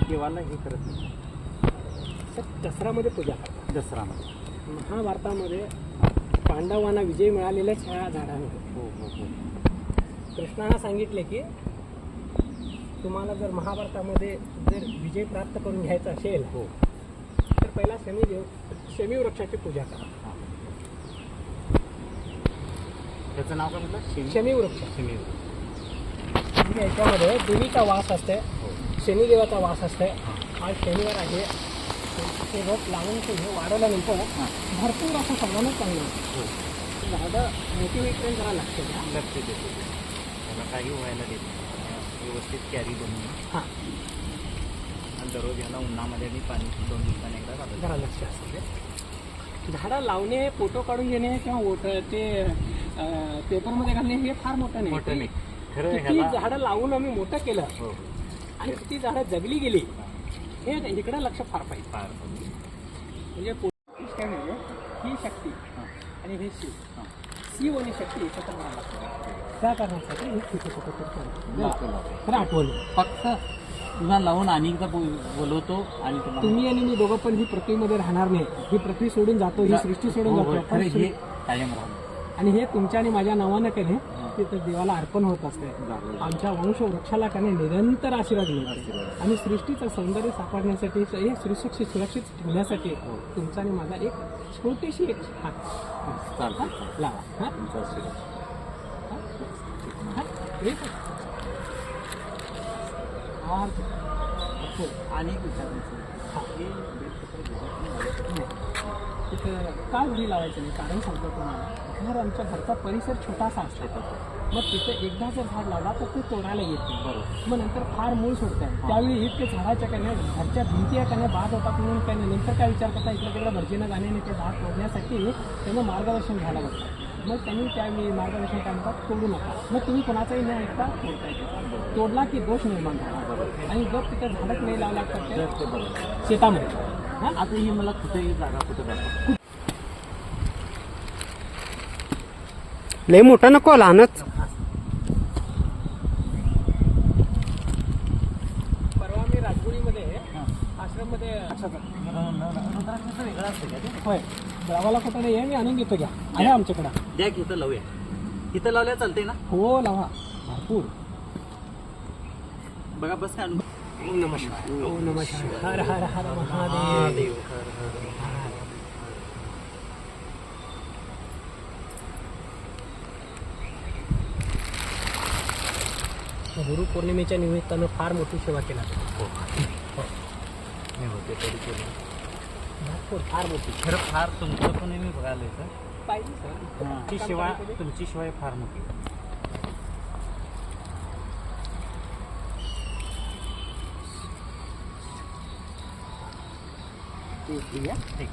देवाला हे करत नाही. दसऱ्यामध्ये पूजा करतात. दसऱ्यामध्ये महाभारतामध्ये पांडवांना विजय मिळालेल्याच ह्या झाडांमध्ये हो हो हो कृष्णाला सांगितले की तुम्हाला जर महाभारतामध्ये जर विजय प्राप्त करून घ्यायचा असेल हो तर पहिला शमी वृक्षाची पूजा करा. त्याचं नाव काय म्हटलं? शमी वृक्ष. शमी. याच्यामध्ये देवीचा वास असते, हो शनिदेवाचा वास असते. आज शनिवार आहे, ते रोप लावून ते हे वाढवल्यानंतर भरपूर असं सगळ्यांनाच चांगलं हो झाडं मोठी होईपर्यंत जरा लागते. लक्ष देतो त्याला काही व्हायला देत नाही. व्यवस्थित कॅरी बनवून हां आणि दररोज याला उन्हामध्ये आणि पाणी 2 दिवसांनी एकदा घालायचं. जरा लक्ष असते. झाडं लावणे, फोटो काढून घेणे किंवा ते पेपरमध्ये घालणे हे फार मोठं मोठं नाही. खरं किती ह्याला झाडं लावून आम्ही मोठं केलं हो हो आणि किती झाडं जगली गेली हे इकडे लक्ष फार पाहिजे. फार म्हणजे काय म्हणजे ही शक्ती हां आणि हे शिव, हां शिव आणि शक्ती एकत्र करायला लागतात. त्या कारणासाठी हे बिलकुल. खरं आठवलं. फक्त तुला लावून आणि एकदा बोलवतो आणि तुम्हाला तुम्ही आणि मी दोघं पण ही पृथ्वीमध्ये राहणार नाही. ही पृथ्वी सोडून जातो, ही सृष्टी सोडून हो, हो. जातो. खरं हे कायम राहणार. आणि हे तुमच्या आणि माझ्या नावानं कने ते तर देवाला अर्पण होत असते. आमच्या वंशवृक्षाला कने निरंतर आशीर्वाद मिळतो. आणि सृष्टीचं सौंदर्य साकारण्यासाठी हे सृष्टी सुरक्षित ठेवण्यासाठी तुमचा आणि माझा एक छोटीशी एक हात चालतं लावा. हां तुमचा आशीर्वाद. आणि एक विचारायचं हे तिथं काय घरी लावायचं नाही, कारण सांगतो तुम्हाला. आमच्या घरचा परिसर छोटासा असतो. मग तिथं एकदा जर झाड लावला तर ते तोडायला येत नाही. बरोबर. मग नंतर फार मूळ सोडतात. त्यावेळी इतके झाडाच्या कन्या घरच्या भिंती या कन्या बाद होतात म्हणून काय नाही. नंतर काय विचार करता इकडे तिकडे भरजीनं जाण्याने ते झाड तोडण्यासाठी त्यांना मार्गदर्शन घ्यायला लागतं. मग त्यांनी त्यावेळी मार्गदर्शन काय म्हणतात, तोडू नका. मग तुम्ही कोणाचाही न ऐकता तोडता येते. तोडला की दोष निर्माण झाला. आणि जर तिथं झाडच नाही लावला तर ते बरोबर शेतामध्ये. हां आता ही मला कुठेही जागा कुठं दाखव. लय मोठा नको, लहानच. परवा मी राजगुडीमध्ये आश्रममध्ये रुद्राक्षाचं वेगळं असतं का ते? होय गावाला कुठं नाही आहे, मी आणून घेतो. घ्या आहे आमच्याकडं. द्या की इथं लावूया. इथं लावल्या चालते ना? हो लावा भरपूर. बघा बस काय ओम नमः शिवाय. ओम नमः शिवाय. हर हर हर महादेव. गुरुपौर्णिमेच्या निमित्तानं फार मोठी सेवा केला जाते. मी होते तरी केलं. भरपूर फार मोठी खरं फार तुमचं पण मी बघायला येतं. पाहिजे सर. तुमची शिवाय तुमची शिवाय फार मोठी. ठीक आहे.